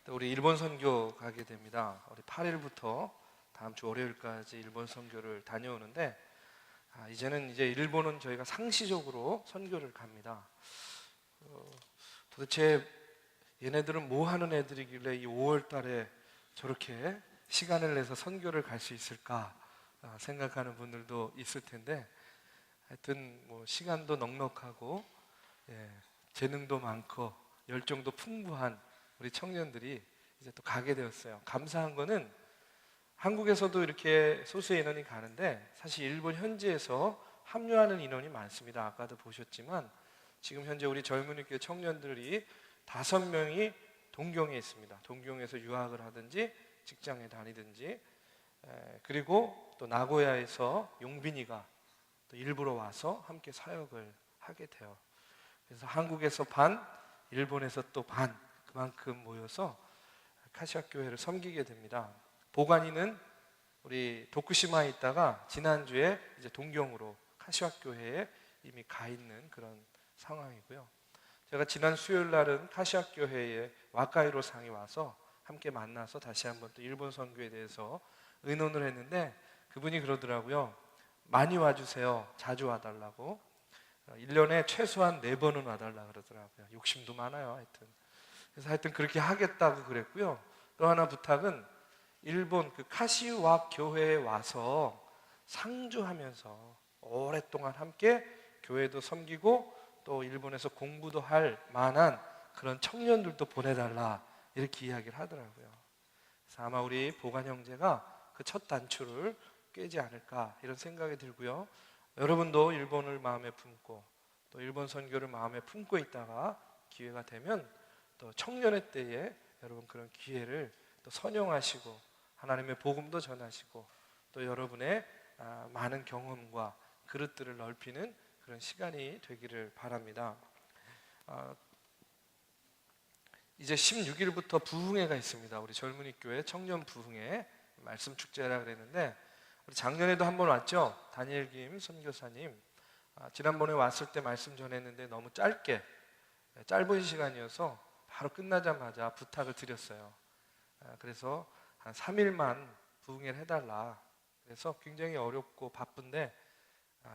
또 우리 일본 선교 가게 됩니다. 우리 8일부터 다음 주 월요일까지 일본 선교를 다녀오는데 이제는 이제 일본은 저희가 상시적으로 선교를 갑니다. 도대체 얘네들은 뭐 하는 애들이길래 이 5월 달에 저렇게 시간을 내서 선교를 갈 수 있을까 생각하는 분들도 있을 텐데, 하여튼 뭐 시간도 넉넉하고 재능도 많고 열정도 풍부한 우리 청년들이 이제 또 가게 되었어요. 감사한 거는 한국에서도 이렇게 소수의 인원이 가는데 사실 일본 현지에서 합류하는 인원이 많습니다. 아까도 보셨지만 지금 현재 우리 젊은이 교회 청년들이 5명이 동경에 있습니다. 동경에서 유학을 하든지 직장에 다니든지, 그리고 또 나고야에서 용빈이가 또 일부러 와서 함께 사역을 하게 돼요. 그래서 한국에서 반, 일본에서 또 반, 그만큼 모여서 카시와 교회를 섬기게 됩니다. 보관이는 우리 도쿠시마에 있다가 지난주에 이제 동경으로 카시와 교회에 이미 가 있는 그런 상황이고요. 제가 지난 수요일 날은 카시와 교회에 와카이로 상이 와서 함께 만나서 다시 한번 또 일본 선교에 대해서 의논을 했는데, 그분이 그러더라고요. 많이 와주세요. 자주 와달라고. 1년에 최소한 4번은 와달라고 그러더라고요. 욕심도 많아요. 그래서 하여튼 그렇게 하겠다고 그랬고요. 또 하나 부탁은 일본 그 카시와 교회에 와서 상주하면서 오랫동안 함께 교회도 섬기고 또 일본에서 공부도 할 만한 그런 청년들도 보내달라, 이렇게 이야기를 하더라고요. 그래서 아마 우리 보관 형제가 그 첫 단추를 꿰지 않을까 이런 생각이 들고요. 여러분도 일본을 마음에 품고 또 일본 선교를 마음에 품고 있다가 기회가 되면 또 청년의 때에 여러분 그런 기회를 또 선용하시고 하나님의 복음도 전하시고 또 여러분의 많은 경험과 그릇들을 넓히는 그런 시간이 되기를 바랍니다. 이제 16일부터 부흥회가 있습니다. 우리 젊은이 교회 청년 부흥회 말씀 축제라 그랬는데, 우리 작년에도 한번 왔죠. 다니엘 김 선교사님 지난번에 왔을 때 말씀 전했는데 너무 짧은 시간이어서 바로 끝나자마자 부탁을 드렸어요. 그래서 한 3일만 부흥회를 해달라. 그래서 굉장히 어렵고 바쁜데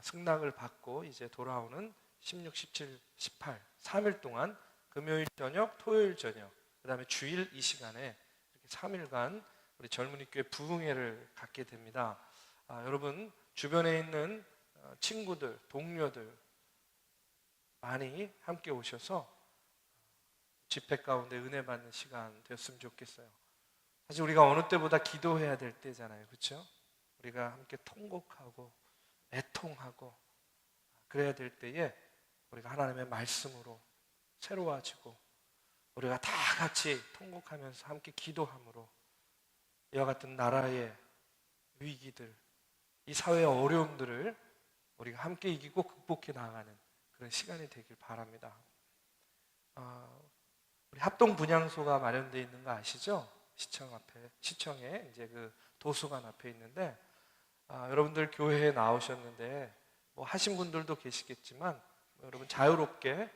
승낙을 받고 이제 돌아오는 16, 17, 18 3일 동안 금요일 저녁, 토요일 저녁, 그 다음에 주일 이 시간에 이렇게 3일간 우리 젊은이 교회 부흥회를 갖게 됩니다. 여러분 주변에 있는 친구들, 동료들 많이 함께 오셔서 집회 가운데 은혜 받는 시간 되었으면 좋겠어요. 사실 우리가 어느 때보다 기도해야 될 때잖아요. 그렇죠? 우리가 함께 통곡하고 애통하고 그래야 될 때에 우리가 하나님의 말씀으로 새로워지고 우리가 다 같이 통곡하면서 함께 기도함으로 이와 같은 나라의 위기들, 이 사회의 어려움들을 우리가 함께 이기고 극복해 나가는 그런 시간이 되길 바랍니다. 우리 합동 분향소가 마련되어 있는 거 아시죠? 시청에 이제 그 도서관 앞에 있는데, 여러분들 교회에 나오셨는데 뭐 하신 분들도 계시겠지만 여러분 자유롭게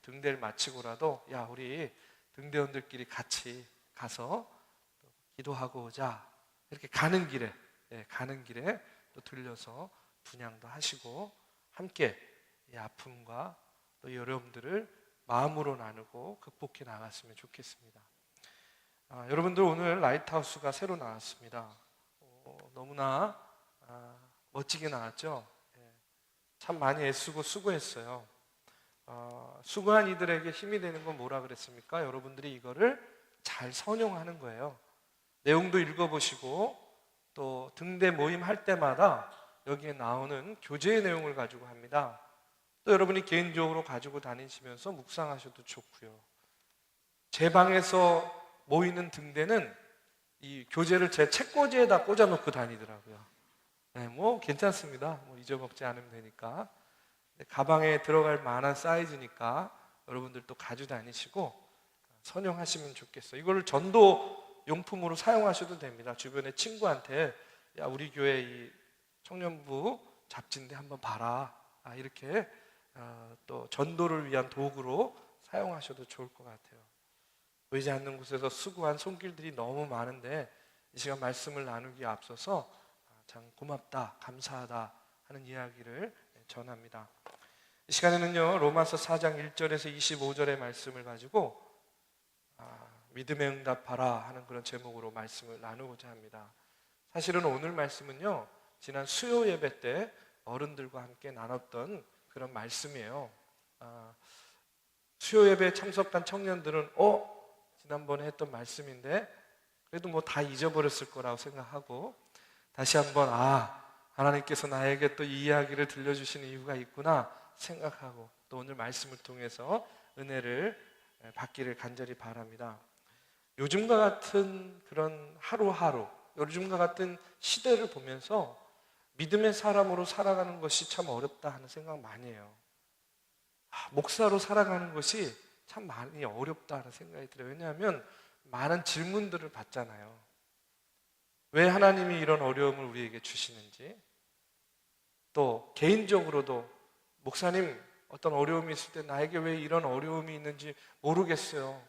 등대를 마치고라도 우리 등대원들끼리 같이 가서 기도하고 오자, 이렇게 가는 길에 또 들려서 분향도 하시고 함께 이 아픔과 또 이 어려움들을 마음으로 나누고 극복해 나갔으면 좋겠습니다. 여러분들 오늘 라이트하우스가 새로 나왔습니다. 너무나 멋지게 나왔죠. 참 많이 애쓰고 수고했어요. 수고한 이들에게 힘이 되는 건 뭐라 그랬습니까? 여러분들이 이거를 잘 선용하는 거예요. 내용도 읽어보시고 또 등대 모임 할 때마다 여기에 나오는 교제의 내용을 가지고 합니다. 또 여러분이 개인적으로 가지고 다니시면서 묵상하셔도 좋고요. 제 방에서 모이는 등대는 이 교재를 제 책꽂이에다 꽂아놓고 다니더라고요. 뭐 괜찮습니다. 뭐 잊어먹지 않으면 되니까. 가방에 들어갈 만한 사이즈니까 여러분들 또 가지고 다니시고 선용하시면 좋겠어요. 이걸 전도 용품으로 사용하셔도 됩니다. 주변에 친구한테 우리 교회 이 청년부 잡지인데 한번 봐라, 이렇게 또 전도를 위한 도구로 사용하셔도 좋을 것 같아요. 보이지 않는 곳에서 수고한 손길들이 너무 많은데 이 시간 말씀을 나누기에 앞서서 참 고맙다, 감사하다 하는 이야기를 전합니다. 이 시간에는요, 로마서 4장 1절에서 25절의 말씀을 가지고 믿음에 응답하라 하는 그런 제목으로 말씀을 나누고자 합니다. 사실은 오늘 말씀은요, 지난 수요 예배 때 어른들과 함께 나눴던 그런 말씀이에요. 수요 예배에 참석한 청년들은 지난번에 했던 말씀인데 그래도 뭐 다 잊어버렸을 거라고 생각하고 다시 한번 하나님께서 나에게 또 이 이야기를 들려주시는 이유가 있구나 생각하고 또 오늘 말씀을 통해서 은혜를 받기를 간절히 바랍니다. 요즘과 같은 그런 하루하루, 요즘과 같은 시대를 보면서 믿음의 사람으로 살아가는 것이 참 어렵다 하는 생각 많이 해요. 목사로 살아가는 것이 참 많이 어렵다 하는 생각이 들어요. 왜냐하면 많은 질문들을 받잖아요. 왜 하나님이 이런 어려움을 우리에게 주시는지, 또 개인적으로도 목사님 어떤 어려움이 있을 때 나에게 왜 이런 어려움이 있는지 모르겠어요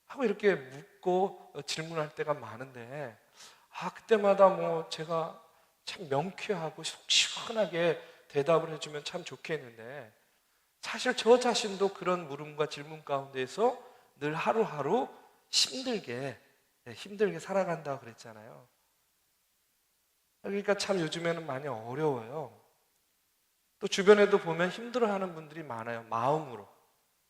하고 이렇게 묻고 질문할 때가 많은데 그때마다 뭐 제가 참 명쾌하고 속 시원하게 대답을 해주면 참 좋겠는데 사실 저 자신도 그런 물음과 질문 가운데에서 늘 하루하루 힘들게 살아간다고 그랬잖아요. 그러니까 참 요즘에는 많이 어려워요. 또 주변에도 보면 힘들어하는 분들이 많아요. 마음으로.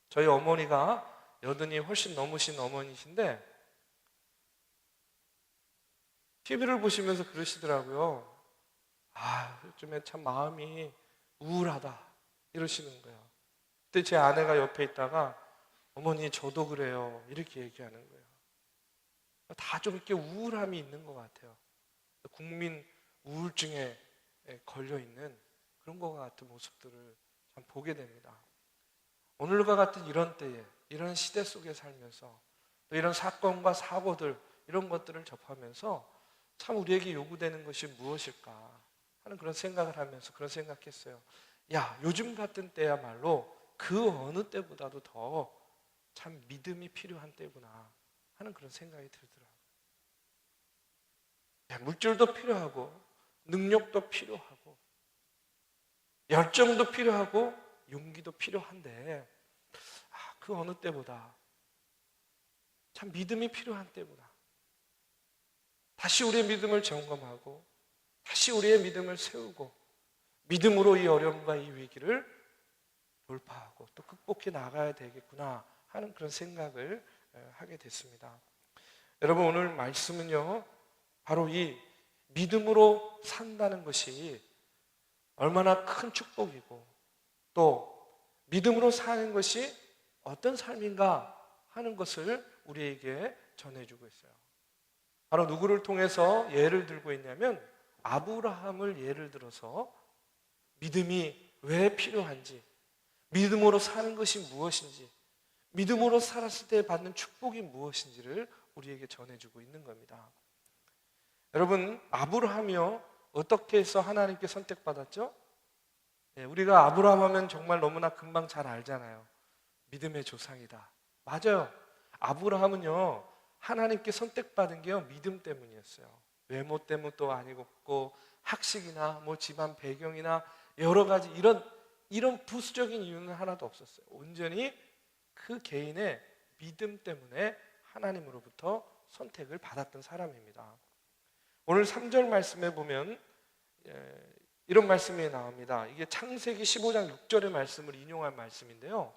저희 어머니가 여든이 훨씬 넘으신 어머니신데 TV를 보시면서 그러시더라고요. 요즘에 참 마음이 우울하다 이러시는 거예요. 그때 제 아내가 옆에 있다가 어머니 저도 그래요 이렇게 얘기하는 거예요. 다 좀 이렇게 우울함이 있는 것 같아요. 국민 우울증에 걸려있는 그런 것 같은 모습들을 참 보게 됩니다. 오늘과 같은 이런 때에 이런 시대 속에 살면서 또 이런 사건과 사고들 이런 것들을 접하면서 참 우리에게 요구되는 것이 무엇일까 하는 그런 생각을 하면서 그런 생각했어요. 요즘 같은 때야말로 그 어느 때보다도 더 참 믿음이 필요한 때구나 하는 그런 생각이 들더라고요. 물질도 필요하고 능력도 필요하고 열정도 필요하고 용기도 필요한데 그 어느 때보다 참 믿음이 필요한 때구나. 다시 우리의 믿음을 점검하고 다시 우리의 믿음을 세우고 믿음으로 이 어려움과 이 위기를 돌파하고 또 극복해 나가야 되겠구나 하는 그런 생각을 하게 됐습니다. 여러분 오늘 말씀은요 바로 이 믿음으로 산다는 것이 얼마나 큰 축복이고 또 믿음으로 사는 것이 어떤 삶인가 하는 것을 우리에게 전해주고 있어요. 바로 누구를 통해서 예를 들고 있냐면 아브라함을 예를 들어서 믿음이 왜 필요한지, 믿음으로 사는 것이 무엇인지, 믿음으로 살았을 때 받는 축복이 무엇인지를 우리에게 전해주고 있는 겁니다. 여러분 아브라함이요 어떻게 해서 하나님께 선택받았죠? 우리가 아브라함 하면 정말 너무나 금방 잘 알잖아요. 믿음의 조상이다. 맞아요. 아브라함은요 하나님께 선택받은 게요 믿음 때문이었어요. 외모 때문도 아니고 학식이나 뭐 집안 배경이나 여러 가지 이런 부수적인 이유는 하나도 없었어요. 온전히 그 개인의 믿음 때문에 하나님으로부터 선택을 받았던 사람입니다. 오늘 3절 말씀에 보면 이런 말씀이 나옵니다. 이게 창세기 15장 6절의 말씀을 인용한 말씀인데요.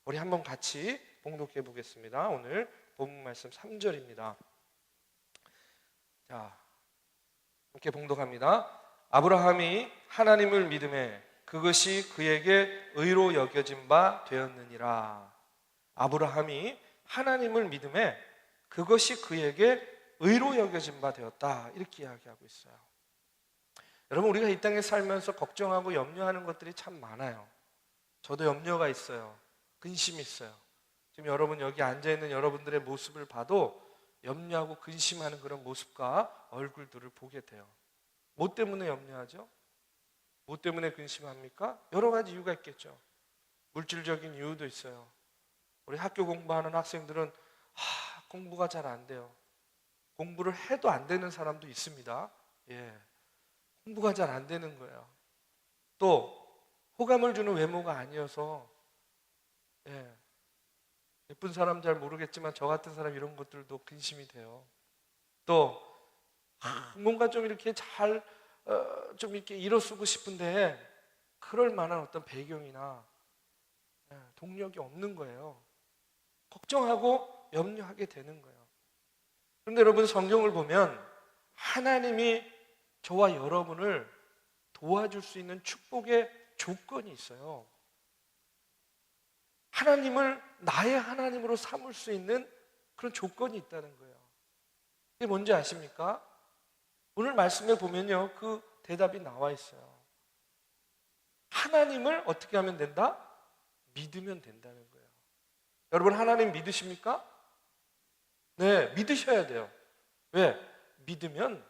우리 한번 같이 봉독해 보겠습니다. 오늘 본문 말씀 3절입니다. 자, 함께 봉독합니다. 아브라함이 하나님을 믿음에 그것이 그에게 의로 여겨진 바 되었느니라. 아브라함이 하나님을 믿음에 그것이 그에게 의로 여겨진 바 되었다. 이렇게 이야기하고 있어요. 여러분 우리가 이 땅에 살면서 걱정하고 염려하는 것들이 참 많아요. 저도 염려가 있어요. 근심이 있어요. 지금 여러분 여기 앉아있는 여러분들의 모습을 봐도 염려하고 근심하는 그런 모습과 얼굴들을 보게 돼요. 뭐 때문에 염려하죠? 뭐 때문에 근심합니까? 여러 가지 이유가 있겠죠. 물질적인 이유도 있어요. 우리 학교 공부하는 학생들은 공부가 잘 안 돼요. 공부를 해도 안 되는 사람도 있습니다. 예, 공부가 잘 안 되는 거예요. 또 호감을 주는 외모가 아니어서, 예, 예쁜 사람 잘 모르겠지만 저 같은 사람 이런 것들도 근심이 돼요. 또 뭔가 좀 이렇게 좀 이렇게 일어서고 싶은데 그럴 만한 어떤 배경이나 동력이 없는 거예요. 걱정하고 염려하게 되는 거예요. 그런데 여러분, 성경을 보면 하나님이 저와 여러분을 도와줄 수 있는 축복의 조건이 있어요. 하나님을 나의 하나님으로 삼을 수 있는 그런 조건이 있다는 거예요. 이게 뭔지 아십니까? 오늘 말씀에 보면요, 그 대답이 나와 있어요. 하나님을 어떻게 하면 된다? 믿으면 된다는 거예요. 여러분, 하나님 믿으십니까? 네, 믿으셔야 돼요. 왜? 믿으면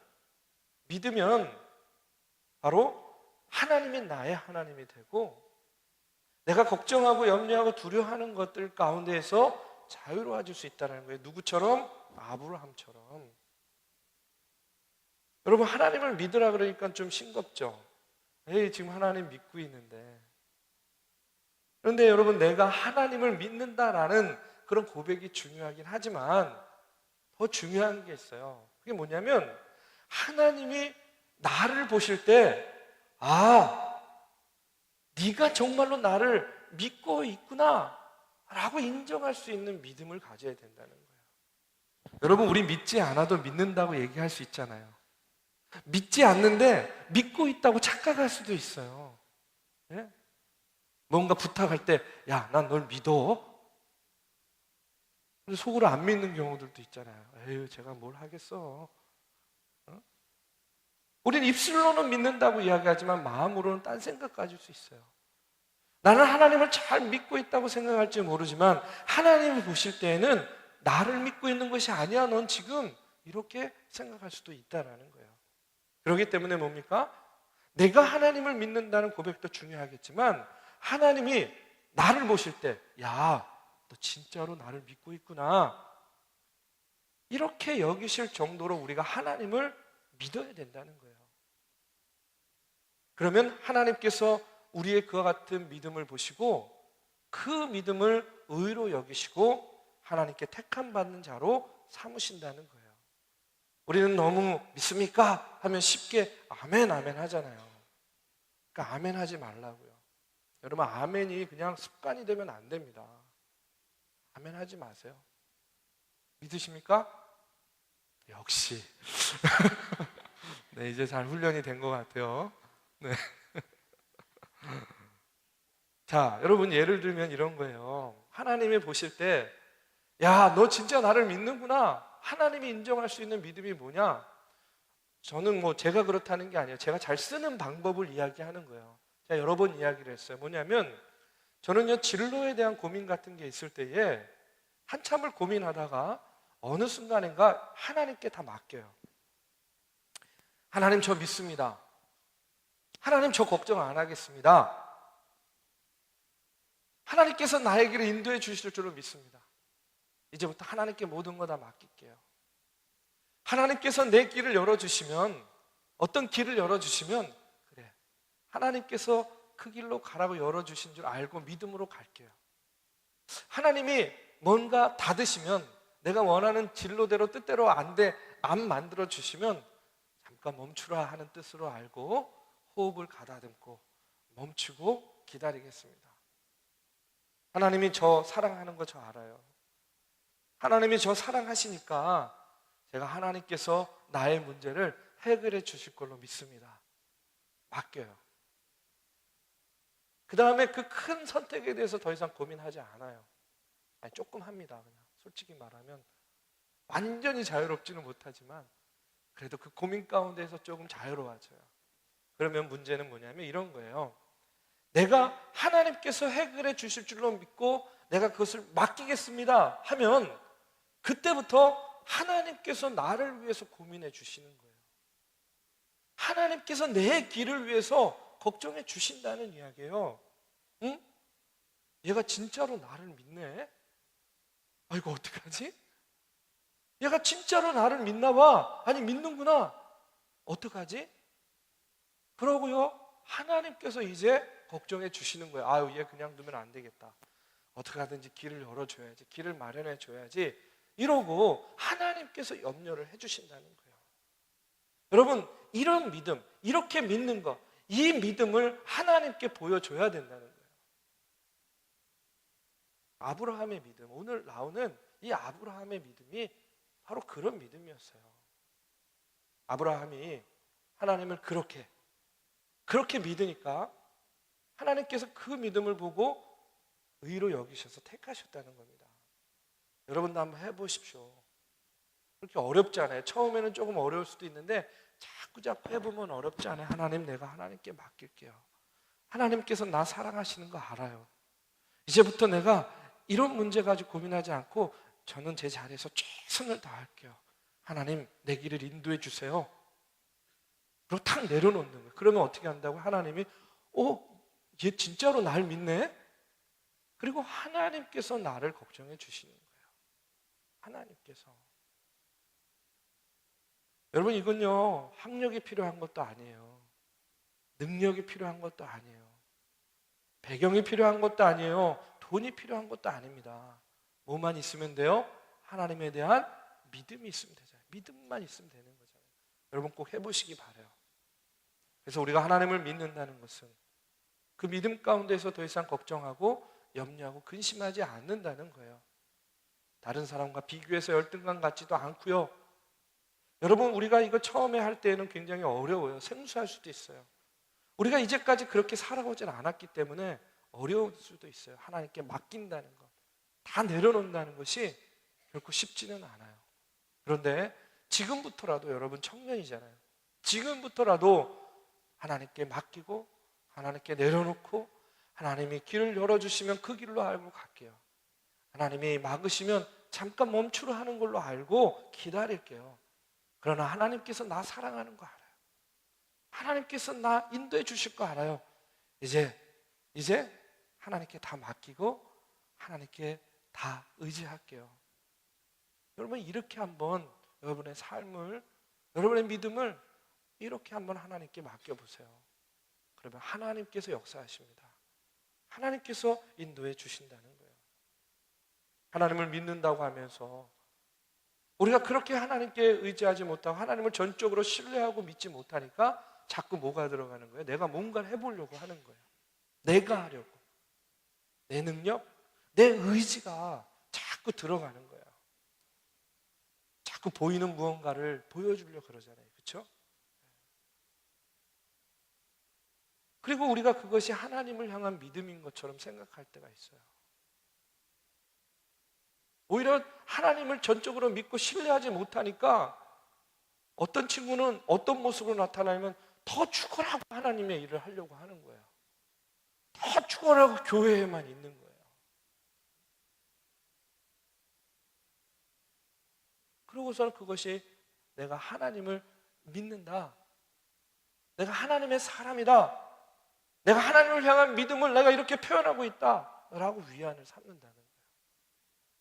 바로 하나님이 나의 하나님이 되고, 내가 걱정하고 염려하고 두려워하는 것들 가운데에서 자유로워질 수 있다는 거예요. 누구처럼? 아브라함처럼. 여러분, 하나님을 믿으라 그러니까 좀 싱겁죠. 에이, 지금 하나님 믿고 있는데. 그런데 여러분, 내가 하나님을 믿는다라는 그런 고백이 중요하긴 하지만 더 중요한 게 있어요. 그게 뭐냐면, 하나님이 나를 보실 때, 네가 정말로 나를 믿고 있구나 라고 인정할 수 있는 믿음을 가져야 된다는 거예요. 여러분, 우리 믿지 않아도 믿는다고 얘기할 수 있잖아요. 믿지 않는데 믿고 있다고 착각할 수도 있어요. 예? 뭔가 부탁할 때, 야, 난 널 믿어. 근데 속으로 안 믿는 경우들도 있잖아요. 에휴, 제가 뭘 하겠어. 우린 입술로는 믿는다고 이야기하지만 마음으로는 딴 생각 가질 수 있어요. 나는 하나님을 잘 믿고 있다고 생각할지 모르지만 하나님을 보실 때에는 나를 믿고 있는 것이 아니야, 넌 지금, 이렇게 생각할 수도 있다는 거예요. 그렇기 때문에 뭡니까? 내가 하나님을 믿는다는 고백도 중요하겠지만 하나님이 나를 보실 때, 야, 너 진짜로 나를 믿고 있구나, 이렇게 여기실 정도로 우리가 하나님을 믿어야 된다는 거예요. 그러면 하나님께서 우리의 그와 같은 믿음을 보시고 그 믿음을 의로 여기시고 하나님께 택함 받는 자로 삼으신다는 거예요. 우리는 너무 믿습니까? 하면 쉽게 아멘 아멘 하잖아요. 그러니까 아멘 하지 말라고요. 여러분, 아멘이 그냥 습관이 되면 안 됩니다. 아멘 하지 마세요. 믿으십니까? 역시 네, 이제 잘 훈련이 된 것 같아요. 네. 자, 여러분, 예를 들면 이런 거예요. 하나님이 보실 때, 야, 너 진짜 나를 믿는구나. 하나님이 인정할 수 있는 믿음이 뭐냐? 저는 제가 그렇다는 게 아니에요. 제가 잘 쓰는 방법을 이야기하는 거예요. 제가 여러 번 이야기를 했어요. 뭐냐면, 저는요, 진로에 대한 고민 같은 게 있을 때에 한참을 고민하다가 어느 순간인가 하나님께 다 맡겨요. 하나님, 저 믿습니다. 하나님, 저 걱정 안 하겠습니다. 하나님께서 나의 길을 인도해 주실 줄로 믿습니다. 이제부터 하나님께 모든 거 다 맡길게요. 하나님께서 내 길을 열어주시면, 어떤 길을 열어주시면, 그래, 하나님께서 그 길로 가라고 열어주신 줄 알고 믿음으로 갈게요. 하나님이 뭔가 닫으시면, 내가 원하는 진로대로 뜻대로 안 만들어 주시면 잠깐 멈추라 하는 뜻으로 알고 호흡을 가다듬고 멈추고 기다리겠습니다. 하나님이 저 사랑하는 거 저 알아요. 하나님이 저 사랑하시니까 제가 하나님께서 나의 문제를 해결해 주실 걸로 믿습니다. 맡겨요. 그 다음에 그 큰 선택에 대해서 더 이상 고민하지 않아요. 아니, 조금 합니다. 그냥 솔직히 말하면 완전히 자유롭지는 못하지만 그래도 그 고민 가운데서 조금 자유로워져요. 그러면 문제는 뭐냐면 이런 거예요. 내가 하나님께서 해결해 주실 줄로 믿고 내가 그것을 맡기겠습니다 하면 그때부터 하나님께서 나를 위해서 고민해 주시는 거예요. 하나님께서 내 길을 위해서 걱정해 주신다는 이야기예요. 응? 얘가 진짜로 나를 믿네? 이거 어떡하지? 얘가 진짜로 나를 믿나 봐. 아니 믿는구나. 어떡하지? 그러고요, 하나님께서 이제 걱정해 주시는 거예요. 아유, 얘 그냥 두면 안 되겠다. 어떻게 하든지 길을 열어줘야지, 길을 마련해 줘야지, 이러고 하나님께서 염려를 해주신다는 거예요. 여러분, 이런 믿음, 이렇게 믿는 것, 이 믿음을 하나님께 보여줘야 된다는 거예요. 아브라함의 믿음, 오늘 나오는 이 아브라함의 믿음이 바로 그런 믿음이었어요. 아브라함이 하나님을 그렇게 믿으니까 하나님께서 그 믿음을 보고 의로 여기셔서 택하셨다는 겁니다. 여러분도 한번 해보십시오. 그렇게 어렵지 않아요. 처음에는 조금 어려울 수도 있는데 자꾸 해보면 어렵지 않아요. 하나님, 내가 하나님께 맡길게요. 하나님께서 나 사랑하시는 거 알아요. 이제부터 내가 이런 문제 가지고 고민하지 않고 저는 제 자리에서 최선을 다할게요. 하나님, 내 길을 인도해 주세요. 그리고 탁 내려놓는 거예요. 그러면 어떻게 한다고? 하나님이 얘 진짜로 날 믿네? 그리고 하나님께서 나를 걱정해 주시는 거예요. 하나님께서. 여러분, 이건요, 학력이 필요한 것도 아니에요. 능력이 필요한 것도 아니에요. 배경이 필요한 것도 아니에요. 돈이 필요한 것도 아닙니다. 뭐만 있으면 돼요? 하나님에 대한 믿음이 있으면 되잖아요. 믿음만 있으면 되는 거잖아요. 여러분 꼭 해보시기 바라요. 그래서 우리가 하나님을 믿는다는 것은 그 믿음 가운데서 더 이상 걱정하고 염려하고 근심하지 않는다는 거예요. 다른 사람과 비교해서 열등감 갖지도 않고요. 여러분, 우리가 이거 처음에 할 때에는 굉장히 어려워요. 생소할 수도 있어요. 우리가 이제까지 그렇게 살아오진 않았기 때문에 어려울 수도 있어요. 하나님께 맡긴다는 것, 다 내려놓는다는 것이 결코 쉽지는 않아요. 그런데 지금부터라도, 여러분 청년이잖아요. 지금부터라도 하나님께 맡기고 하나님께 내려놓고 하나님이 길을 열어주시면 그 길로 알고 갈게요. 하나님이 막으시면 잠깐 멈추려 하는 걸로 알고 기다릴게요. 그러나 하나님께서 나 사랑하는 거 알아요. 하나님께서 나 인도해 주실 거 알아요. 이제 하나님께 다 맡기고 하나님께 다 의지할게요. 여러분, 이렇게 한번 여러분의 삶을, 여러분의 믿음을 이렇게 한번 하나님께 맡겨보세요. 그러면 하나님께서 역사하십니다. 하나님께서 인도해 주신다는 거예요. 하나님을 믿는다고 하면서 우리가 그렇게 하나님께 의지하지 못하고 하나님을 전적으로 신뢰하고 믿지 못하니까 자꾸 뭐가 들어가는 거예요? 내가 뭔가를 해보려고 하는 거예요. 내가 하려고. 내 능력, 내 의지가 자꾸 들어가는 거예요. 자꾸 보이는 무언가를 보여주려고 그러잖아요. 그렇죠? 그리고 우리가 그것이 하나님을 향한 믿음인 것처럼 생각할 때가 있어요. 오히려 하나님을 전적으로 믿고 신뢰하지 못하니까 어떤 친구는 어떤 모습으로 나타나면 더 죽어라고 하나님의 일을 하려고 하는 거예요. 더 죽어라고 교회에만 있는 거예요. 그러고서는 그것이 내가 하나님을 믿는다, 내가 하나님의 사람이다, 내가 하나님을 향한 믿음을 내가 이렇게 표현하고 있다라고 위안을 삼는다는 거예요.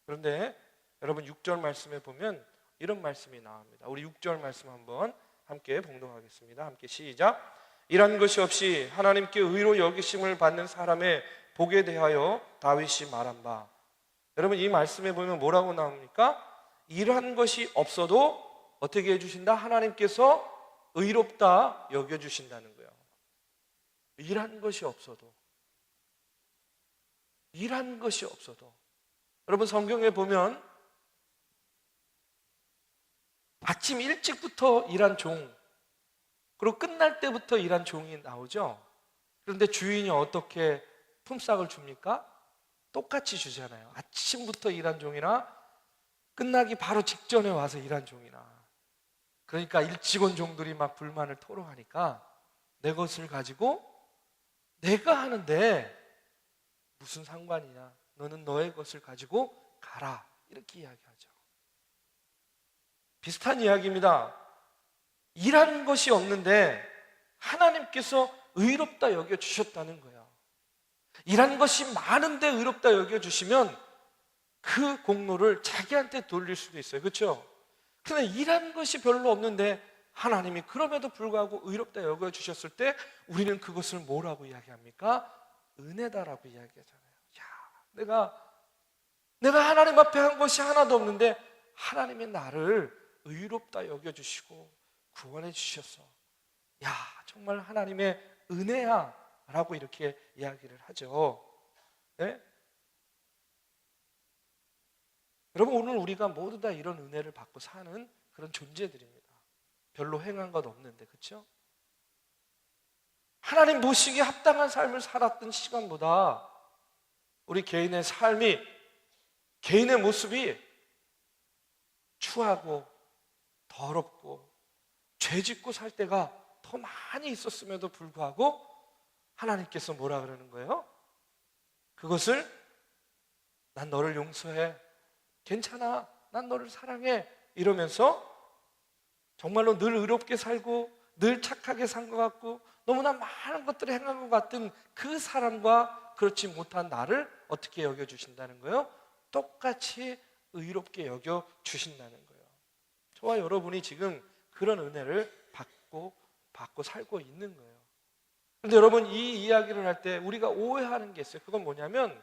그런데 여러분 6절 말씀에 보면 이런 말씀이 나옵니다. 우리 6절 말씀 한번 함께 봉독하겠습니다. 함께 시작. 이런 것이 없이 하나님께 의로 여기심을 받는 사람의 복에 대하여 다윗이 말한 바. 여러분, 이 말씀에 보면 뭐라고 나옵니까? 이러한 것이 없어도 어떻게 해주신다? 하나님께서 의롭다 여겨주신다는 거예요. 일한 것이 없어도, 일한 것이 없어도. 여러분, 성경에 보면 아침 일찍부터 일한 종, 그리고 끝날 때부터 일한 종이 나오죠. 그런데 주인이 어떻게 품삯을 줍니까? 똑같이 주잖아요. 아침부터 일한 종이나 끝나기 바로 직전에 와서 일한 종이나. 그러니까 일찍 온 종들이 막 불만을 토로하니까 내 것을 가지고 내가 하는데 무슨 상관이냐, 너는 너의 것을 가지고 가라, 이렇게 이야기하죠. 비슷한 이야기입니다. 일하는 것이 없는데 하나님께서 의롭다 여겨주셨다는 거예요. 일하는 것이 많은데 의롭다 여겨주시면 그 공로를 자기한테 돌릴 수도 있어요. 그렇죠? 그런데 일한 것이 별로 없는데 하나님이 그럼에도 불구하고 의롭다 여겨주셨을 때 우리는 그것을 뭐라고 이야기합니까? 은혜다라고 이야기하잖아요. 내가 하나님 앞에 한 것이 하나도 없는데 하나님이 나를 의롭다 여겨주시고 구원해 주셔서 정말 하나님의 은혜야 라고 이렇게 이야기를 하죠. 네? 여러분, 오늘 우리가 모두 다 이런 은혜를 받고 사는 그런 존재들입니다. 별로 행한 것 없는데, 그렇죠? 하나님 모시기에 합당한 삶을 살았던 시간보다 우리 개인의 삶이, 개인의 모습이 추하고 더럽고 죄짓고 살 때가 더 많이 있었음에도 불구하고 하나님께서 뭐라 그러는 거예요? 그것을 난 너를 용서해, 괜찮아, 난 너를 사랑해 이러면서 정말로 늘 의롭게 살고 늘 착하게 산 것 같고 너무나 많은 것들을 행한 것 같은 그 사람과 그렇지 못한 나를 어떻게 여겨주신다는 거예요? 똑같이 의롭게 여겨주신다는 거예요. 저와 여러분이 지금 그런 은혜를 받고 살고 있는 거예요. 그런데 여러분, 이 이야기를 할 때 우리가 오해하는 게 있어요. 그건 뭐냐면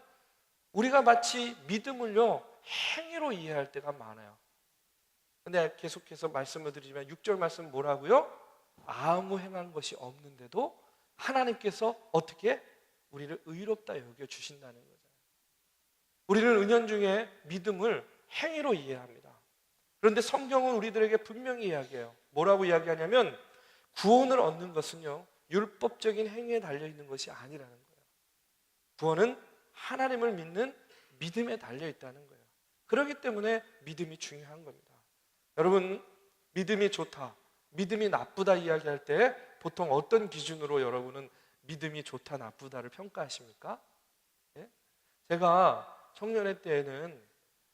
우리가 마치 믿음을요 행위로 이해할 때가 많아요. 근데 계속해서 말씀을 드리지만 6절 말씀 뭐라고요? 아무 행한 것이 없는데도 하나님께서 어떻게 우리를 의롭다 여겨주신다는 거죠. 우리는 은연중에 믿음을 행위로 이해합니다. 그런데 성경은 우리들에게 분명히 이야기해요. 뭐라고 이야기하냐면 구원을 얻는 것은요 율법적인 행위에 달려있는 것이 아니라는 거예요. 구원은 하나님을 믿는 믿음에 달려있다는 거예요. 그렇기 때문에 믿음이 중요한 겁니다. 여러분, 믿음이 좋다, 믿음이 나쁘다 이야기할 때 보통 어떤 기준으로 여러분은 믿음이 좋다, 나쁘다를 평가하십니까? 예? 제가 청년회 때에는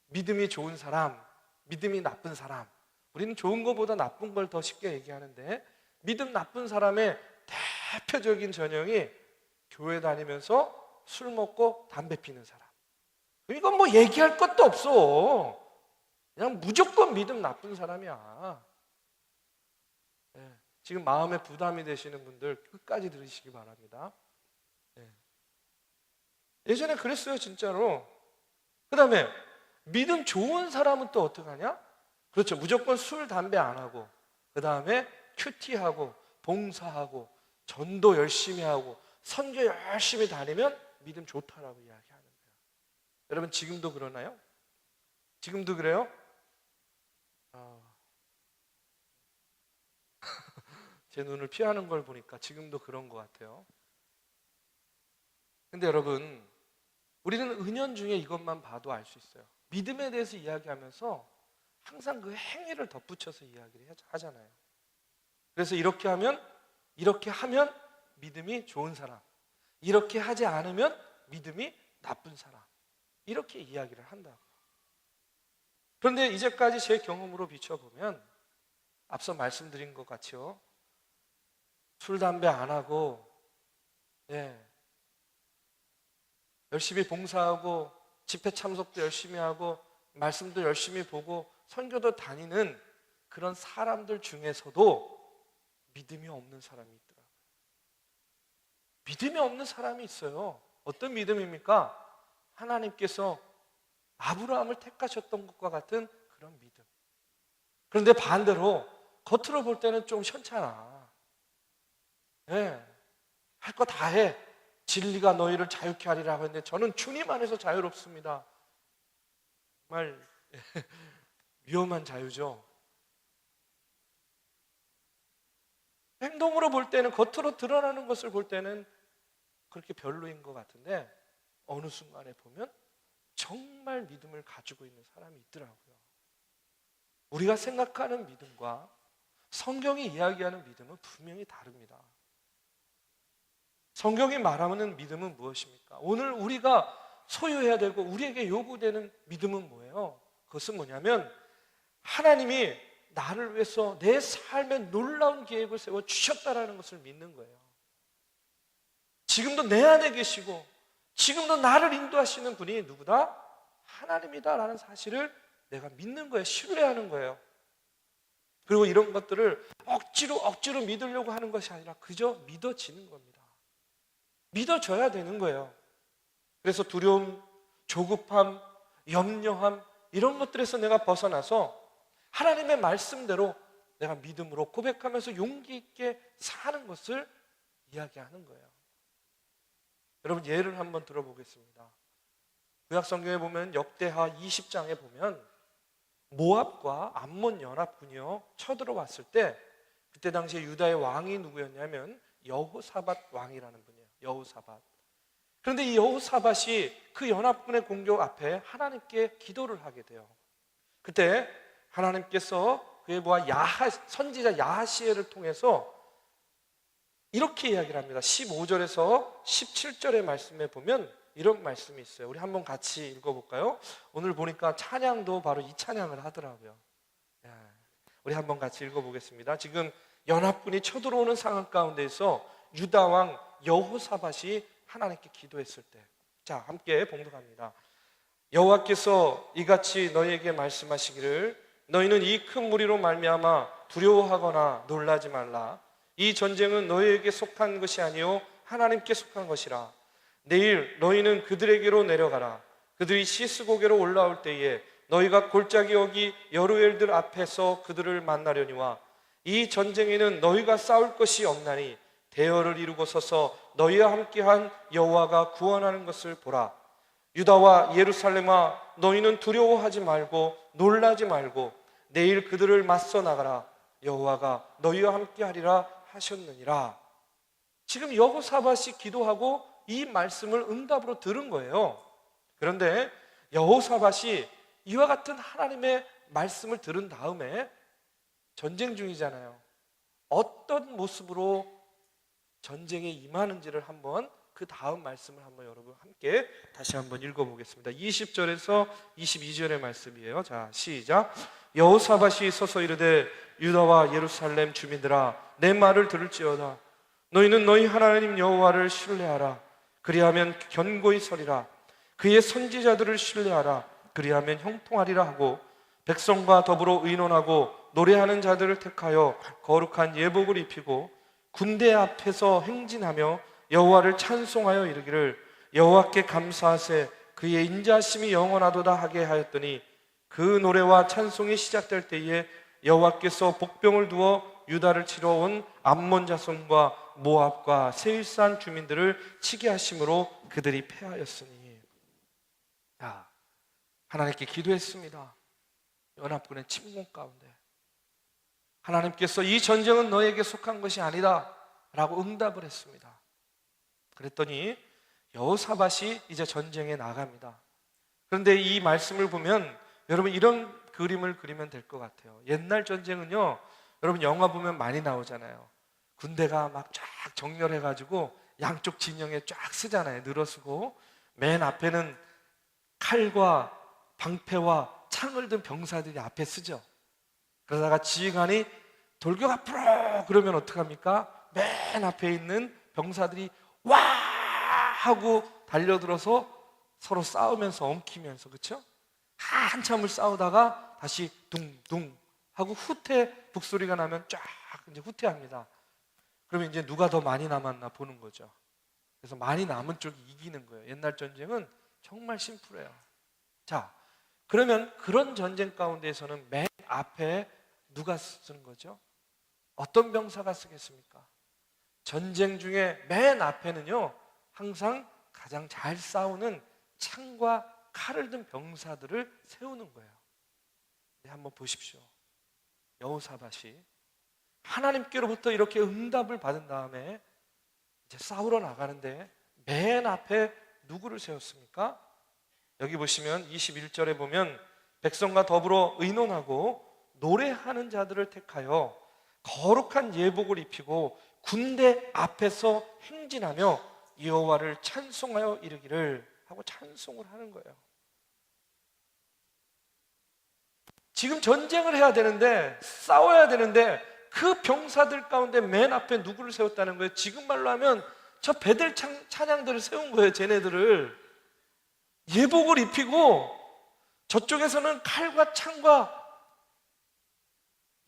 믿음이 좋은 사람, 믿음이 나쁜 사람, 우리는 좋은 것보다 나쁜 걸 더 쉽게 얘기하는데 믿음 나쁜 사람의 대표적인 전형이 교회 다니면서 술 먹고 담배 피는 사람. 이건 뭐 얘기할 것도 없어. 그냥 무조건 믿음 나쁜 사람이야. 네. 지금 마음에 부담이 되시는 분들 끝까지 들으시기 바랍니다. 네. 예전에 그랬어요, 진짜로. 그 다음에 믿음 좋은 사람은 또 어떡하냐? 그렇죠, 무조건 술, 담배 안 하고 그 다음에 큐티하고 봉사하고 전도 열심히 하고 선교 열심히 다니면 믿음 좋다라고 이야기하는 거예요. 여러분, 지금도 그러나요? 지금도 그래요? 제 눈을 피하는 걸 보니까 지금도 그런 것 같아요. 근데 여러분, 우리는 은연중에 이것만 봐도 알 수 있어요. 믿음에 대해서 이야기하면서 항상 그 행위를 덧붙여서 이야기를 하잖아요. 그래서 이렇게 하면 믿음이 좋은 사람, 이렇게 하지 않으면 믿음이 나쁜 사람, 이렇게 이야기를 한다고. 그런데 이제까지 제 경험으로 비춰보면 앞서 말씀드린 것 같이요, 술, 담배 안 하고 열심히 봉사하고 집회 참석도 열심히 하고 말씀도 열심히 보고 선교도 다니는 그런 사람들 중에서도 믿음이 없는 사람이 있더라고요. 믿음이 없는 사람이 있어요. 어떤 믿음입니까? 하나님께서 아브라함을 택하셨던 것과 같은 그런 믿음. 그런데 반대로 겉으로 볼 때는 좀 현찮아. 할 거 다 해. 진리가 너희를 자유케 하리라 하는데 저는 주님 안에서 자유롭습니다. 정말 위험한 자유죠. 행동으로 볼 때는, 겉으로 드러나는 것을 볼 때는 그렇게 별로인 것 같은데 어느 순간에 보면 정말 믿음을 가지고 있는 사람이 있더라고요. 우리가 생각하는 믿음과 성경이 이야기하는 믿음은 분명히 다릅니다. 성경이 말하는 믿음은 무엇입니까? 오늘 우리가 소유해야 되고 우리에게 요구되는 믿음은 뭐예요? 그것은 뭐냐면 하나님이 나를 위해서 내 삶에 놀라운 계획을 세워 주셨다라는 것을 믿는 거예요. 지금도 내 안에 계시고 지금도 나를 인도하시는 분이 누구다? 하나님이다라는 사실을 내가 믿는 거예요. 신뢰하는 거예요. 그리고 이런 것들을 억지로 믿으려고 하는 것이 아니라 그저 믿어지는 겁니다. 믿어져야 되는 거예요. 그래서 두려움, 조급함, 염려함 이런 것들에서 내가 벗어나서 하나님의 말씀대로 내가 믿음으로 고백하면서 용기 있게 사는 것을 이야기하는 거예요. 여러분 예를 한번 들어보겠습니다. 구약 성경에 보면 역대하 20장에 보면 모압과 암몬 연합군이요 쳐들어왔을 때 그때 당시에 유다의 왕이 누구였냐면 여호사밧 왕이라는 분이에요. 여호사밧. 그런데 이 여호사밧이 그 연합군의 공격 앞에 하나님께 기도를 하게 돼요. 그때 하나님께서 그의 부하 선지자 야하시엘을 통해서 이렇게 이야기를 합니다. 15절에서 17절의 말씀에 보면 이런 말씀이 있어요. 우리 한번 같이 읽어볼까요? 오늘 보니까 찬양도 바로 이 찬양을 하더라고요. 우리 한번 같이 읽어보겠습니다. 지금 연합군이 쳐들어오는 상황 가운데서 유다 왕 여호사밧이 하나님께 기도했을 때, 자 함께 봉독합니다. 여호와께서 이같이 너희에게 말씀하시기를 너희는 이 큰 무리로 말미암아 두려워하거나 놀라지 말라. 이 전쟁은 너희에게 속한 것이 아니요 하나님께 속한 것이라. 내일 너희는 그들에게로 내려가라. 그들이 시스고개로 올라올 때에 너희가 골짜기 여기 여루엘들 앞에서 그들을 만나려니와 이 전쟁에는 너희가 싸울 것이 없나니 대열을 이루고 서서 너희와 함께한 여호와가 구원하는 것을 보라. 유다와 예루살렘아 너희는 두려워하지 말고 놀라지 말고 내일 그들을 맞서 나가라. 여호와가 너희와 함께하리라 하셨느니라. 지금 여호사밧이 기도하고 이 말씀을 응답으로 들은 거예요. 그런데 여호사밧이 이와 같은 하나님의 말씀을 들은 다음에 전쟁 중이잖아요. 어떤 모습으로 전쟁에 임하는지를 한번 그 다음 말씀을 한번 여러분 함께 다시 한번 읽어보겠습니다. 20절에서 22절의 말씀이에요. 자 시작. 여호사밧이 서서 이르되 유다와 예루살렘 주민들아 내 말을 들을지어다. 너희는 너희 하나님 여호와를 신뢰하라. 그리하면 견고히 서리라. 그의 선지자들을 신뢰하라. 그리하면 형통하리라 하고 백성과 더불어 의논하고 노래하는 자들을 택하여 거룩한 예복을 입히고 군대 앞에서 행진하며 여호와를 찬송하여 이르기를 여호와께 감사하세 그의 인자심이 영원하도다 하게 하였더니 그 노래와 찬송이 시작될 때에 여호와께서 복병을 두어 유다를 치러 온 암몬 자손과 모압과 세일산 주민들을 치게 하심으로 그들이 패하였으니. 자, 하나님께 기도했습니다. 연합군의 침공 가운데 하나님께서 이 전쟁은 너에게 속한 것이 아니다 라고 응답을 했습니다. 그랬더니 여호사밧이 이제 전쟁에 나갑니다. 그런데 이 말씀을 보면 여러분 이런 그림을 그리면 될 것 같아요. 옛날 전쟁은요 여러분 영화 보면 많이 나오잖아요. 군대가 막 쫙 정렬해가지고 양쪽 진영에 쫙 쓰잖아요. 늘어서고 맨 앞에는 칼과 방패와 창을 든 병사들이 앞에 쓰죠. 그러다가 지휘관이 돌격 앞으로 그러면 어떡합니까? 맨 앞에 있는 병사들이 와 하고 달려들어서 서로 싸우면서 엉키면서 그렇죠? 한참을 싸우다가 다시 둥둥 하고 후퇴 북소리가 나면 쫙 이제 후퇴합니다. 그러면 이제 누가 더 많이 남았나 보는 거죠. 그래서 많이 남은 쪽이 이기는 거예요. 옛날 전쟁은 정말 심플해요. 자, 그러면 그런 전쟁 가운데에서는 맨 앞에 누가 쓰는 거죠? 어떤 병사가 쓰겠습니까? 전쟁 중에 맨 앞에는요 항상 가장 잘 싸우는 창과 칼을 든 병사들을 세우는 거예요. 네, 한번 보십시오. 여호사밧이 하나님께로부터 이렇게 응답을 받은 다음에 이제 싸우러 나가는데 맨 앞에 누구를 세웠습니까? 여기 보시면 21절에 보면 백성과 더불어 의논하고 노래하는 자들을 택하여 거룩한 예복을 입히고 군대 앞에서 행진하며 여호와를 찬송하여 이르기를 하고 찬송을 하는 거예요. 지금 전쟁을 해야 되는데 싸워야 되는데 그 병사들 가운데 맨 앞에 누구를 세웠다는 거예요? 지금 말로 하면 저 베델 찬양들을 세운 거예요. 쟤네들을 예복을 입히고 저쪽에서는 칼과 창과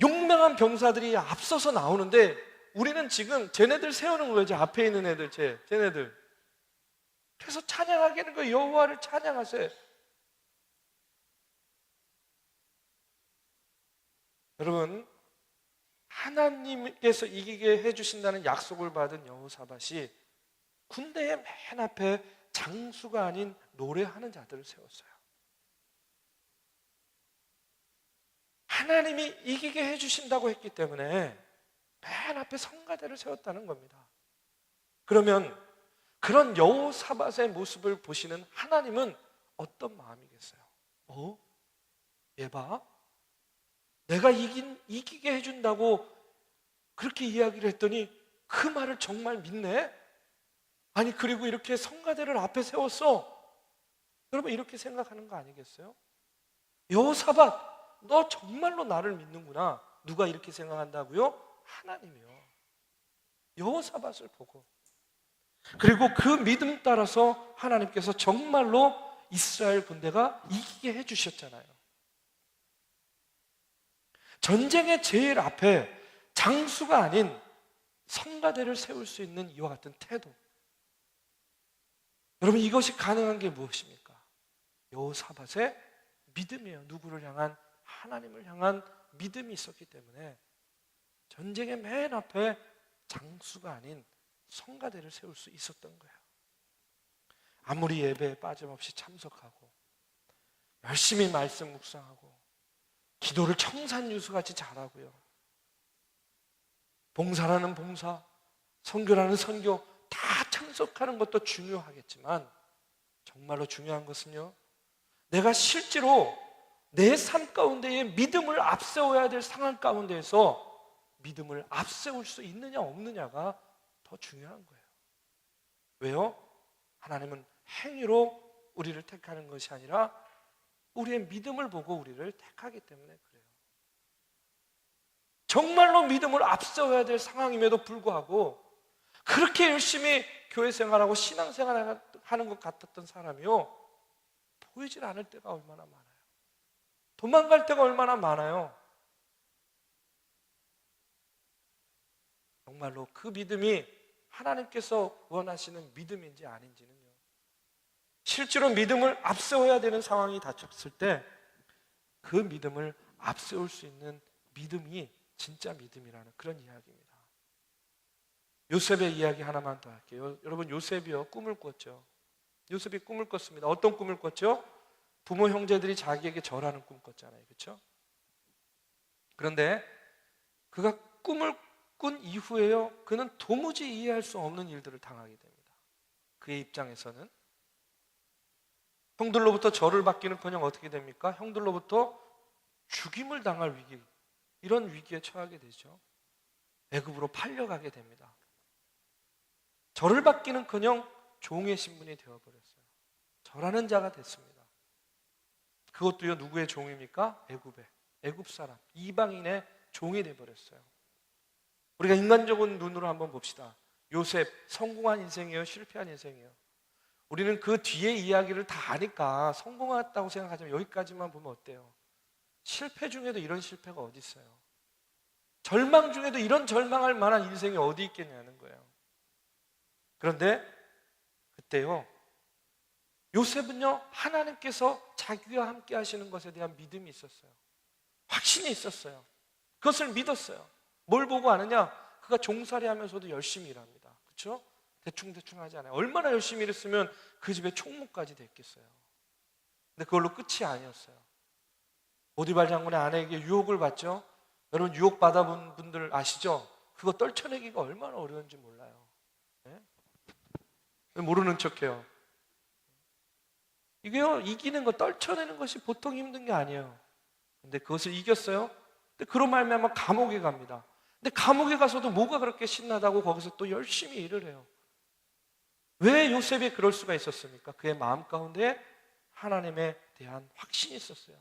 용맹한 병사들이 앞서서 나오는데 우리는 지금 쟤네들 세우는 거예요. 제 앞에 있는 애들, 쟤네들. 그래서 찬양하게 거예요. 여호와를 찬양하세요. 여러분, 하나님께서 이기게 해주신다는 약속을 받은 여호사밧이 군대의 맨 앞에 장수가 아닌 노래하는 자들을 세웠어요. 하나님이 이기게 해주신다고 했기 때문에 맨 앞에 성가대를 세웠다는 겁니다. 그러면 그런 여호사밧의 모습을 보시는 하나님은 어떤 마음이겠어요? 얘 봐, 내가 이기게 해준다고 그렇게 이야기를 했더니 그 말을 정말 믿네? 아니, 그리고 이렇게 성가대를 앞에 세웠어. 여러분, 이렇게 생각하는 거 아니겠어요? 여호사밧, 너 정말로 나를 믿는구나. 누가 이렇게 생각한다고요? 하나님이요. 여호사밧을 보고, 그리고 그 믿음 따라서 하나님께서 정말로 이스라엘 군대가 이기게 해주셨잖아요. 전쟁의 제일 앞에 장수가 아닌 성가대를 세울 수 있는 이와 같은 태도. 여러분, 이것이 가능한 게 무엇입니까? 여호사밧의 믿음이에요. 누구를 향한? 하나님을 향한 믿음이 있었기 때문에 전쟁의 맨 앞에 장수가 아닌 성가대를 세울 수 있었던 거예요. 아무리 예배에 빠짐없이 참석하고 열심히 말씀 묵상하고 기도를 청산유수같이 잘하고요, 봉사라는 봉사, 선교라는 선교 다 참석하는 것도 중요하겠지만 정말로 중요한 것은요, 내가 실제로 내 삶 가운데에 믿음을 앞세워야 될 상황 가운데에서 믿음을 앞세울 수 있느냐 없느냐가 더 중요한 거예요. 왜요? 하나님은 행위로 우리를 택하는 것이 아니라 우리의 믿음을 보고 우리를 택하기 때문에 그래요. 정말로 믿음을 앞세워야 될 상황임에도 불구하고 그렇게 열심히 교회 생활하고 신앙 생활하는 것 같았던 사람이요, 보이질 않을 때가 얼마나 많아요. 도망갈 때가 얼마나 많아요. 정말로 그 믿음이 하나님께서 원하시는 믿음인지 아닌지는요, 실제로 믿음을 앞세워야 되는 상황이 닥쳤을 때 그 믿음을 앞세울 수 있는 믿음이 진짜 믿음이라는 그런 이야기입니다. 요셉의 이야기 하나만 더 할게요. 여러분, 요셉이요, 꿈을 꿨죠. 요셉이 꿈을 꿨습니다. 어떤 꿈을 꿨죠? 부모 형제들이 자기에게 절하는 꿈 꿨잖아요. 그렇죠? 그런데 그가 꿈을 꾼 이후에요, 그는 도무지 이해할 수 없는 일들을 당하게 됩니다. 그의 입장에서는 형들로부터 절을 받기는커녕 어떻게 됩니까? 형들로부터 죽임을 당할 위기, 이런 위기에 처하게 되죠. 애굽으로 팔려가게 됩니다. 절을 받기는커녕 종의 신분이 되어버렸어요. 절하는 자가 됐습니다. 그것도요, 누구의 종입니까? 애굽 사람, 이방인의 종이 되어버렸어요. 우리가 인간적인 눈으로 한번 봅시다. 요셉, 성공한 인생이에요? 실패한 인생이에요? 우리는 그 뒤에 이야기를 다 아니까 성공했다고 생각하지만 여기까지만 보면 어때요? 실패 중에도 이런 실패가 어디 있어요? 절망 중에도 이런 절망할 만한 인생이 어디 있겠냐는 거예요. 그런데 그때요, 요셉은요, 하나님께서 자기와 함께 하시는 것에 대한 믿음이 있었어요. 확신이 있었어요. 그것을 믿었어요. 뭘 보고 아느냐? 그가 종살이 하면서도 열심히 일합니다. 그렇죠? 대충 하지 않아요. 얼마나 열심히 일했으면 그 집에 총무까지 됐겠어요. 근데 그걸로 끝이 아니었어요. 보디발 장군의 아내에게 유혹을 받죠. 여러분, 유혹 받아본 분들 아시죠? 그거 떨쳐내기가 얼마나 어려운지 몰라요. 네? 왜 모르는 척해요? 이게요, 이기는 거, 떨쳐내는 것이 보통 힘든 게 아니에요. 근데 그것을 이겼어요. 근데 그런 말미암아 감옥에 갑니다. 근데 감옥에 가서도 뭐가 그렇게 신나다고 거기서 또 열심히 일을 해요. 왜 요셉이 그럴 수가 있었습니까? 그의 마음 가운데 하나님에 대한 확신이 있었어요.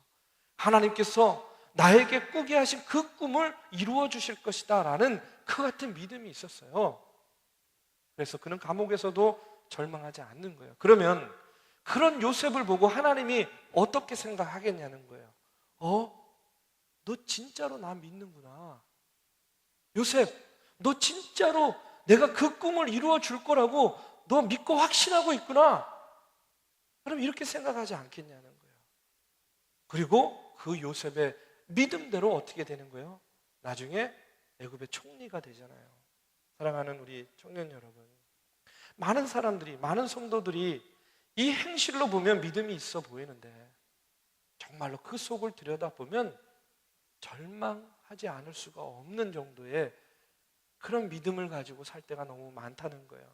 하나님께서 나에게 꾸게 하신 그 꿈을 이루어 주실 것이다 라는 그 같은 믿음이 있었어요. 그래서 그는 감옥에서도 절망하지 않는 거예요. 그러면 그런 요셉을 보고 하나님이 어떻게 생각하겠냐는 거예요. 너 진짜로 나 믿는구나. 요셉, 너 진짜로 내가 그 꿈을 이루어 줄 거라고 너 믿고 확신하고 있구나. 그럼 이렇게 생각하지 않겠냐는 거예요. 그리고 그 요셉의 믿음대로 어떻게 되는 거예요? 나중에 애굽의 총리가 되잖아요. 사랑하는 우리 청년 여러분, 많은 사람들이, 많은 성도들이 이 행실로 보면 믿음이 있어 보이는데 정말로 그 속을 들여다보면 절망하지 않을 수가 없는 정도의 그런 믿음을 가지고 살 때가 너무 많다는 거예요.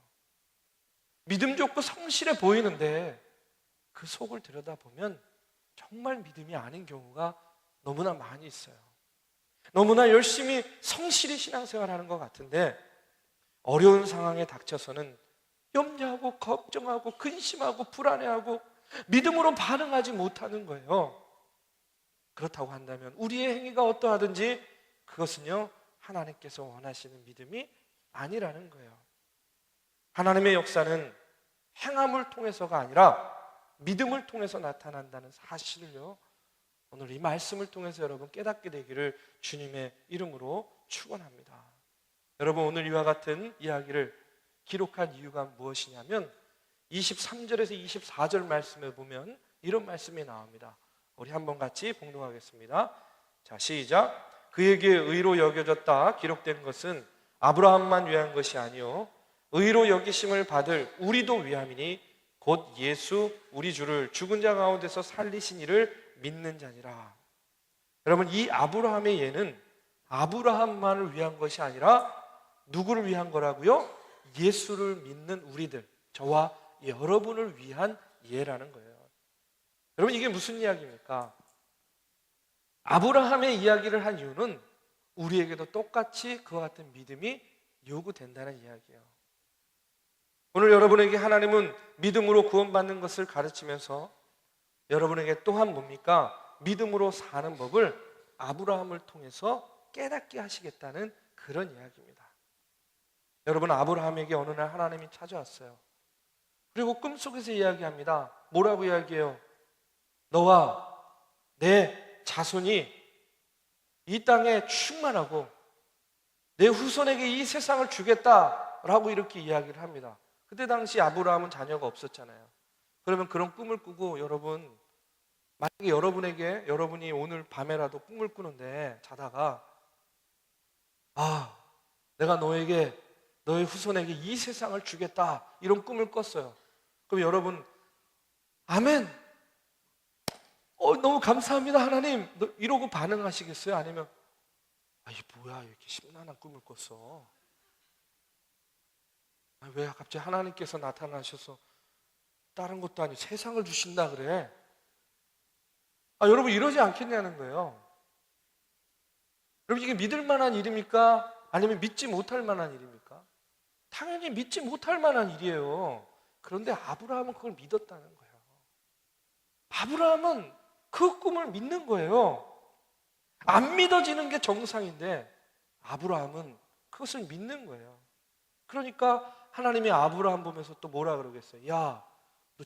믿음 좋고 성실해 보이는데 그 속을 들여다보면 정말 믿음이 아닌 경우가 너무나 많이 있어요. 너무나 열심히 성실히 신앙생활하는 것 같은데 어려운 상황에 닥쳐서는 염려하고 걱정하고 근심하고 불안해하고 믿음으로 반응하지 못하는 거예요. 그렇다고 한다면 우리의 행위가 어떠하든지 그것은요, 하나님께서 원하시는 믿음이 아니라는 거예요. 하나님의 역사는 행함을 통해서가 아니라 믿음을 통해서 나타난다는 사실을요, 오늘 이 말씀을 통해서 여러분 깨닫게 되기를 주님의 이름으로 축원합니다. 여러분, 오늘 이와 같은 이야기를 기록한 이유가 무엇이냐면 23절에서 24절 말씀에 보면 이런 말씀이 나옵니다. 우리 한번 같이 봉독하겠습니다. 자, 시작. 그에게 의로 여겨졌다 기록된 것은 아브라함만 위한 것이 아니요 의로 여기심을 받을 우리도 위함이니 곧 예수 우리 주를 죽은 자 가운데서 살리신 이를 믿는 자니라. 여러분, 이 아브라함의 예는 아브라함만을 위한 것이 아니라 누구를 위한 거라고요? 예수를 믿는 우리들, 저와 여러분을 위한 예라는 거예요. 여러분, 이게 무슨 이야기입니까? 아브라함의 이야기를 한 이유는 우리에게도 똑같이 그와 같은 믿음이 요구된다는 이야기예요. 오늘 여러분에게 하나님은 믿음으로 구원받는 것을 가르치면서 여러분에게 또한 뭡니까? 믿음으로 사는 법을 아브라함을 통해서 깨닫게 하시겠다는 그런 이야기입니다. 여러분, 아브라함에게 어느 날 하나님이 찾아왔어요. 그리고 꿈속에서 이야기합니다. 뭐라고 이야기해요? 너와 내 자손이 이 땅에 충만하고 내 후손에게 이 세상을 주겠다라고 이렇게 이야기를 합니다. 그때 당시 아브라함은 자녀가 없었잖아요. 그러면 그런 꿈을 꾸고 여러분, 만약에 여러분이 오늘 밤에라도 꿈을 꾸는데 자다가 내가 너의 후손에게 이 세상을 주겠다 이런 꿈을 꿨어요. 그럼 여러분 아멘, 너무 감사합니다 하나님 이러고 반응하시겠어요? 아니면 이게 뭐야 이렇게 심란한 꿈을 꿨어, 왜 갑자기 하나님께서 나타나셔서 다른 것도 아니고 세상을 주신다 그래? 여러분 이러지 않겠냐는 거예요. 여러분, 이게 믿을 만한 일입니까? 아니면 믿지 못할 만한 일입니까? 당연히 믿지 못할 만한 일이에요. 그런데 아브라함은 그걸 믿었다는 거예요. 아브라함은 그 꿈을 믿는 거예요. 안 믿어지는 게 정상인데 아브라함은 그것을 믿는 거예요. 그러니까 하나님이 아브라함 보면서 또 뭐라 그러겠어요? 야, 너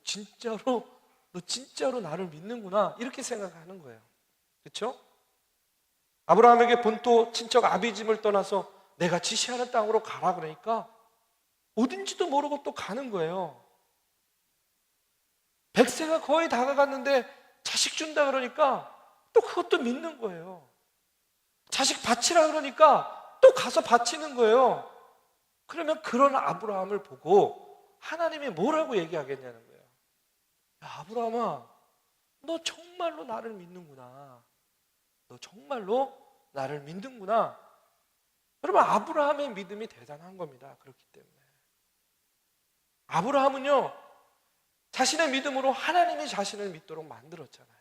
진짜로 나를 믿는구나 이렇게 생각하는 거예요. 그렇죠? 아브라함에게 본토 친척 아비집을 떠나서 내가 지시하는 땅으로 가라 그러니까 어딘지도 모르고 또 가는 거예요. 100세가 거의 다가갔는데 자식 준다 그러니까 또 그것도 믿는 거예요. 자식 바치라 그러니까 또 가서 바치는 거예요. 그러면 그런 아브라함을 보고 하나님이 뭐라고 얘기하겠냐는 거예요. 야, 아브라함아, 너 정말로 나를 믿는구나. 너 정말로 나를 믿는구나. 여러분, 아브라함의 믿음이 대단한 겁니다. 그렇기 때문에 아브라함은요, 자신의 믿음으로 하나님이 자신을 믿도록 만들었잖아요.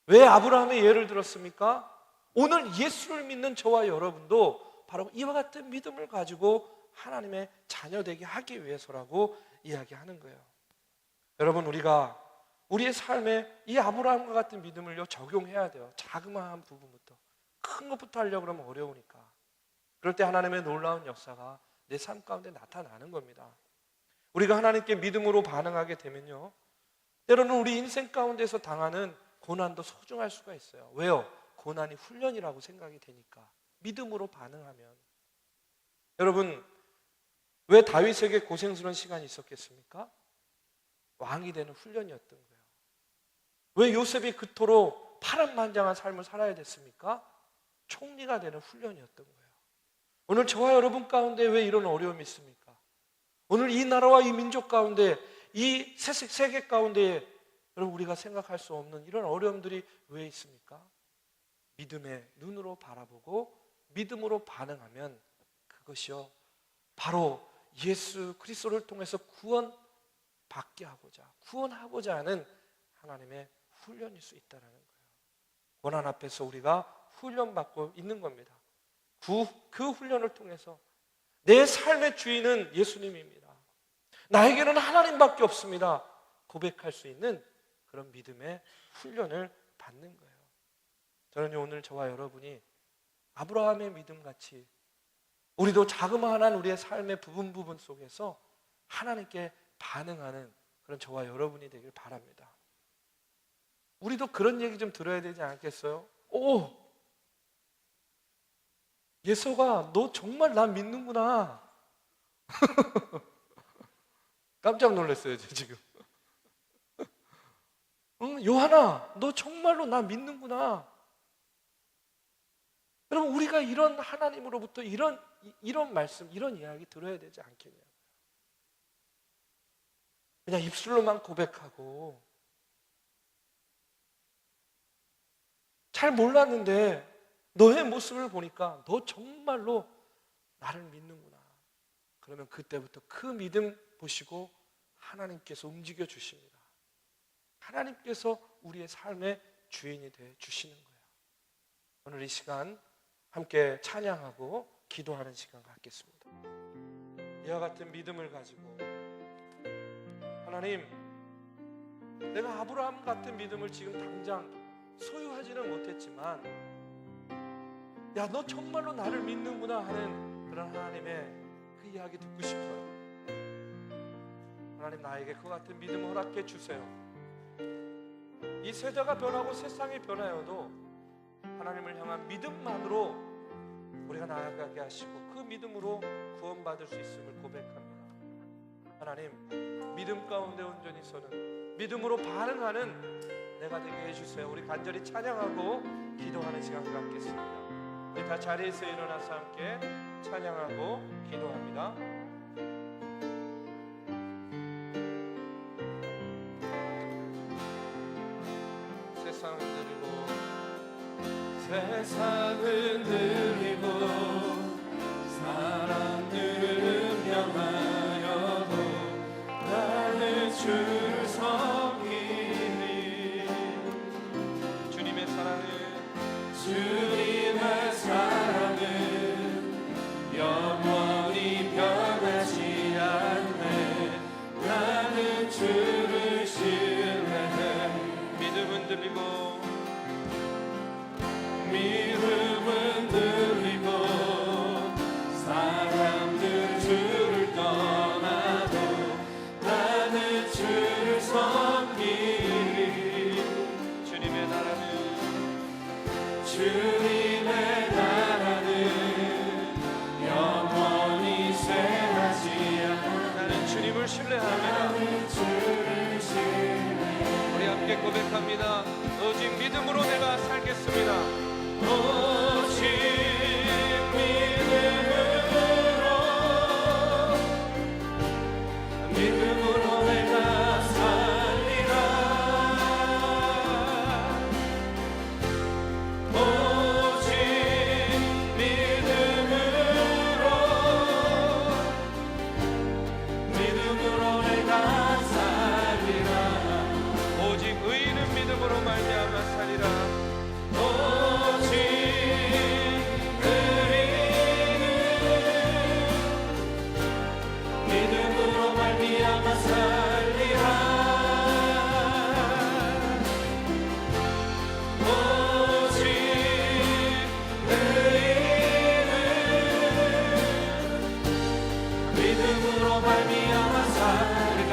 왜 아브라함의 예를 들었습니까? 오늘 예수를 믿는 저와 여러분도 바로 이와 같은 믿음을 가지고 하나님의 자녀 되게 하기 위해서라고 이야기하는 거예요. 여러분, 우리가 우리의 삶에 이 아브라함과 같은 믿음을요 적용해야 돼요. 자그마한 부분부터. 큰 것부터 하려고 그러면 어려우니까. 그럴 때 하나님의 놀라운 역사가 내 삶 가운데 나타나는 겁니다. 우리가 하나님께 믿음으로 반응하게 되면요, 때로는 우리 인생 가운데서 당하는 고난도 소중할 수가 있어요. 왜요? 고난이 훈련이라고 생각이 되니까 믿음으로 반응하면. 여러분, 왜 다윗에게 고생스러운 시간이 있었겠습니까? 왕이 되는 훈련이었던 거예요. 왜 요셉이 그토록 파란만장한 삶을 살아야 됐습니까? 총리가 되는 훈련이었던 거예요. 오늘 저와 여러분 가운데 왜 이런 어려움이 있습니까? 오늘 이 나라와 이 민족 가운데, 이 세계 가운데 여러분 우리가 생각할 수 없는 이런 어려움들이 왜 있습니까? 믿음의 눈으로 바라보고 믿음으로 반응하면 그것이요 바로 예수 그리스도를 통해서 구원받게 하고자, 구원하고자 하는 하나님의 훈련일 수 있다는 거예요. 고난 앞에서 우리가 훈련받고 있는 겁니다. 그 훈련을 통해서 내 삶의 주인은 예수님입니다. 나에게는 하나님밖에 없습니다. 고백할 수 있는 그런 믿음의 훈련을 받는 거예요. 저는 오늘 저와 여러분이 아브라함의 믿음같이 우리도 자그마한 우리의 삶의 부분 속에서 하나님께 반응하는 그런 저와 여러분이 되길 바랍니다. 우리도 그런 얘기 좀 들어야 되지 않겠어요? 오! 예서가 너 정말 나 믿는구나. 깜짝 놀랐어요, 저 지금. 응, 요한아, 너 정말로 나 믿는구나. 여러분, 우리가 이런 하나님으로부터 이런 말씀, 이런 이야기 들어야 되지 않겠냐고요. 그냥 입술로만 고백하고 잘 몰랐는데 너의 모습을 보니까 너 정말로 나를 믿는구나. 그러면 그때부터 그 믿음 보시고 하나님께서 움직여 주십니다. 하나님께서 우리의 삶의 주인이 되어 주시는 거예요. 오늘 이 시간 함께 찬양하고 기도하는 시간 갖겠습니다. 이와 같은 믿음을 가지고 하나님, 내가 아브라함 같은 믿음을 지금 당장 소유하지는 못했지만 야, 너 정말로 나를 믿는구나 하는 그런 하나님의 그 이야기 듣고 싶어요. 하나님, 나에게 그 같은 믿음을 허락해 주세요. 이 세대가 변하고 세상이 변하여도 하나님을 향한 믿음만으로 우리가 나아가게 하시고 그 믿음으로 구원받을 수 있음을 고백합니다. 하나님, 믿음 가운데 온전히 서는 믿음으로 반응하는 내가 되게 해주세요. 우리 간절히 찬양하고 기도하는 시간 갖겠습니다. 우리 다 자리에서 일어나서 함께 찬양하고 기도합니다. 세상은 흔들리고 사람들은 명하여도 나는 주를 섬기리. 주님의 사랑은 영원히 변하지 않네. 나는 주를 신뢰해. 믿음은 들리고 사람들 주를 떠나도 나는 주를 섬기리. 주님의 나라는 영원히 쇠하지 않아. 나는 주님을 신뢰합니다. 우리 함께 고백합니다. 오직 믿음으로 내가 살겠습니다. 오직 믿음으로 내가 살리라. 오직 믿음으로 내가 살리라. 오직 의인은 믿음으로 말미암아 살리라.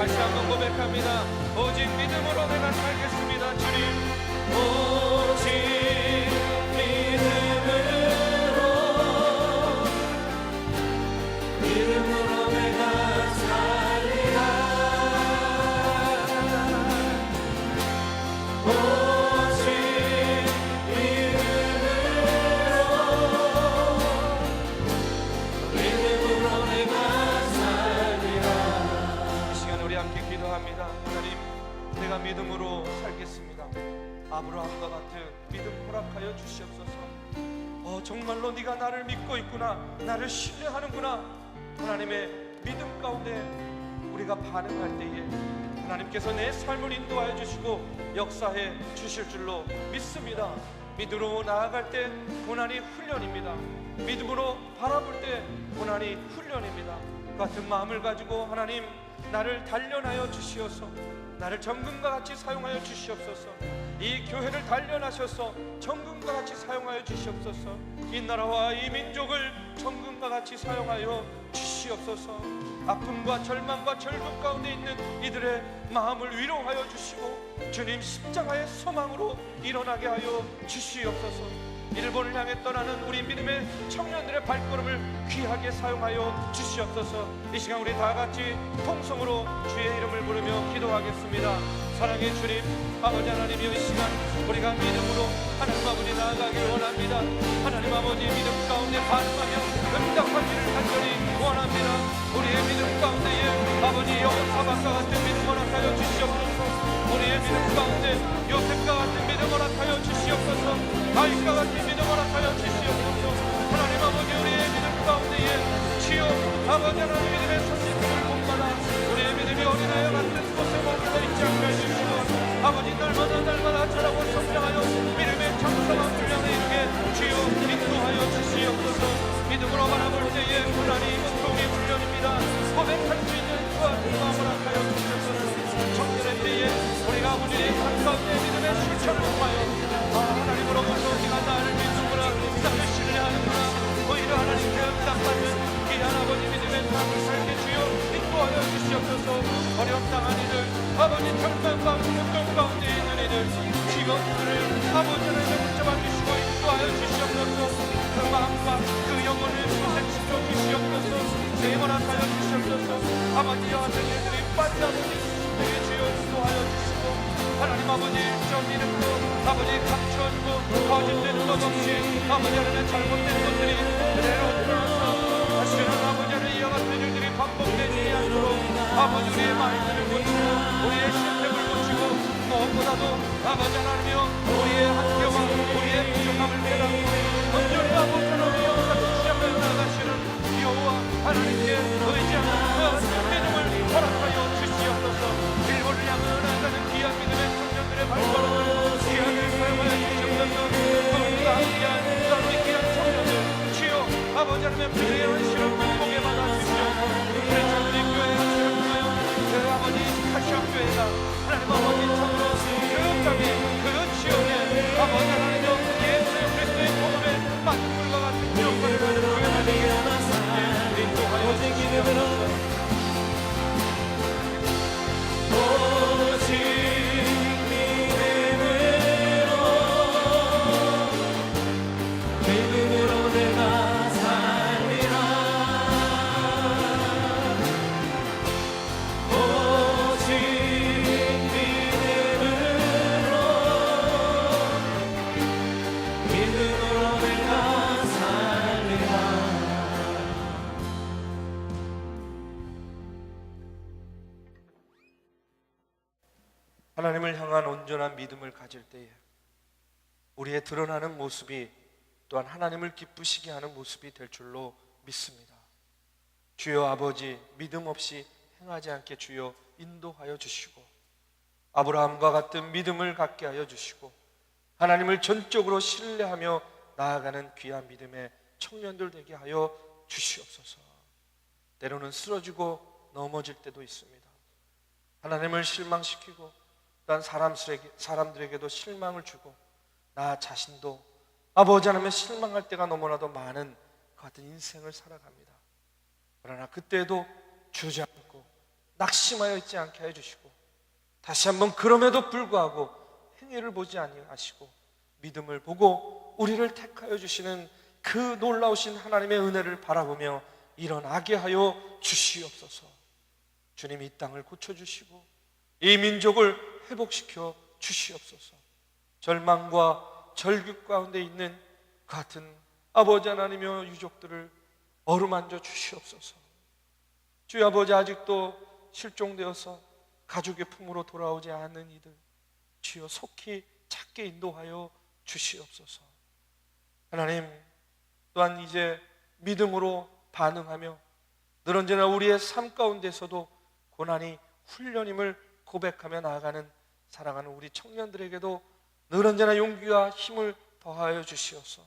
다시 한번 고백합니다. 오직 믿음으로 내가 살겠습니다. 주님, 오직 네가 나를 믿고 있구나, 나를 신뢰하는구나, 하나님의 믿음 가운데 우리가 반응할 때에 하나님께서 내 삶을 인도하여 주시고 역사해 주실 줄로 믿습니다. 믿음으로 나아갈 때 고난이 훈련입니다. 믿음으로 바라볼 때 고난이 훈련입니다. 그 같은 마음을 가지고 하나님, 나를 단련하여 주시어서 나를 정금과 같이 사용하여 주시옵소서. 이 교회를 단련하셔서 정금과 같이 사용하여 주시옵소서. 이 나라와 이 민족을 정금과 같이 사용하여 주시옵소서. 아픔과 절망과 절뚝 가운데 있는 이들의 마음을 위로하여 주시고 주님 십자가의 소망으로 일어나게 하여 주시옵소서. 일본을 향해 떠나는 우리 믿음의 청년들의 발걸음을 귀하게 사용하여 주시옵소서. 이 시간 우리 다 같이 통성으로 주의 이름을 부르며 기도하겠습니다. 사랑의 주님, 아버지 하나님, 이 시간 우리가 믿음으로 하나님 아버지 나아가길 원합니다. 하나님 아버지 믿음 가운데 반응하며 응답하기를 간절히 원합니다. 우리의 믿음 가운데에 아버지 여호사밧과 같은 믿음 허락하여 주시옵소서. 우리의 믿음 가운데 요셉과 같은 믿음 허락하여 주시옵소서. 다윗과 같은 믿음 허락하여 주시옵소서. 하나님 아버지, 우리의 믿음 가운데에 주여 아버지 하나님 믿음의 선진들을 본받아 우리의 믿음이 어린아이와 같은 곳에 머물러 있지 않게 해주시고 아버지, 날마다 자라고 성장하여 믿음의 장성한 훈련에 이르게 주여 인도하여 주시옵소서. 믿음으로 바라볼 때에 고난이 고통이 훈련입니다. 고백할 수 있는 그와 마음을 허락하여 주시옵소서. 청년의 때에 우리가 아버지의 가까운데 믿음의 실천을 통하여 하나님으로부터 네가 나를 믿는구나, 나를 신뢰하는구나, 오히려 하나님께 응답받는 귀한 아버지 믿음의 삶을 살게 주여 인도하여 주시옵소서. 어려움 당한 이들, 아버지 절망과 고통 가운데 있는 이들, 직원들을 아버지 하나님의 붙잡아 주시고 인도하여 주시옵소서. 그 마음과 그 영혼을 소생시켜 주시옵소서. 세번하여 주시옵소서. 아버지 여하튼 이들이 빠져나오니 주의 주여 인도하여 주시고 하나님 아버지 좀 믿음으로 아버지 감춰주고 거짓되는 것 없이 아버지 하나님의 잘못된 것들이 그대로 드러나서 다시는 아버지 하나님 이와 같은 일들이 반복되지 않도록 아버지 우리의 마인드를 고치고 우리의 시스템을 고치고 무엇보다도 아버지 하나님이여 우리의 한계와 우리의 부족함을 깨닫고 온전히 아버지 하나님의 역사를 시작하여 나가시는 여호와 하나님께 의지하는 그 믿음을 허락하여 주시옵소서. 일본을 향해 나가는 귀한 믿음의 청년들의 발걸음을 귀하게 사용하여 주시옵소서. 더욱더 귀한 우리 귀한 청년들 주여 아버지 하나님의 불의의 현실을 극복해 받아 주시옵소서. 그래서 우리 교회의 현실을 통하여 그 아버지 카시아교회가 하나님 아버지 참으로 그 땅에 그 지역에 아버지 하나님의 예수 그리스도의 복음에 맞는 불과 같은 영광을 받는 교회가 되게 인도하여 주시옵소서. 하나님을 향한 온전한 믿음을 가질 때에 우리의 드러나는 모습이 또한 하나님을 기쁘시게 하는 모습이 될 줄로 믿습니다. 주여 아버지, 믿음 없이 행하지 않게 주여 인도하여 주시고 아브라함과 같은 믿음을 갖게 하여 주시고 하나님을 전적으로 신뢰하며 나아가는 귀한 믿음의 청년들 되게 하여 주시옵소서. 때로는 쓰러지고 넘어질 때도 있습니다. 하나님을 실망시키고 또한 사람들에게도 실망을 주고 나 자신도 아버지 하나님의 실망할 때가 너무나도 많은 그 같은 인생을 살아갑니다. 그러나 그때도 주저앉고 낙심하여 있지 않게 해주시고 다시 한번 그럼에도 불구하고 행위를 보지 아니하시고 믿음을 보고 우리를 택하여 주시는 그 놀라우신 하나님의 은혜를 바라보며 일어나게 하여 주시옵소서. 주님 이 땅을 고쳐주시고 이 민족을 회복시켜 주시옵소서. 절망과 절규 가운데 있는 같은 아버지 하나님의 유족들을 어루만져 주시옵소서. 주여 아버지, 아직도 실종되어서 가족의 품으로 돌아오지 않는 이들 주여 속히 찾게 인도하여 주시옵소서. 하나님, 또한 이제 믿음으로 반응하며 늘 언제나 우리의 삶 가운데서도 고난이 훈련임을 고백하며 나아가는 사랑하는 우리 청년들에게도 늘 언제나 용기와 힘을 더하여 주시옵소서.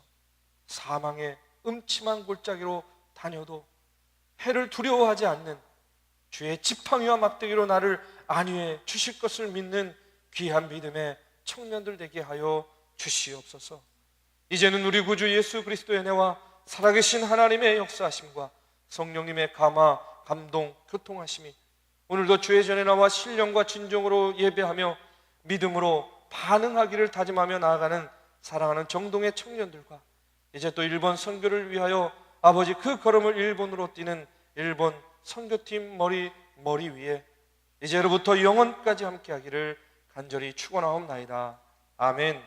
사망의 음침한 골짜기로 다녀도 해를 두려워하지 않는 주의 지팡이와 막대기로 나를 안위해 주실 것을 믿는 귀한 믿음의 청년들 되게 하여 주시옵소서. 이제는 우리 구주 예수 그리스도의 은혜와 살아계신 하나님의 역사하심과 성령님의 감화, 감동, 교통하심이 오늘도 주의 전에 나와 신령과 진정으로 예배하며 믿음으로 반응하기를 다짐하며 나아가는 사랑하는 정동의 청년들과 이제 또 일본 선교를 위하여 아버지 그 걸음을 일본으로 뛰는 일본 선교팀 머리 위에 이제로부터 영원까지 함께하기를 간절히 축원하옵나이다. 아멘.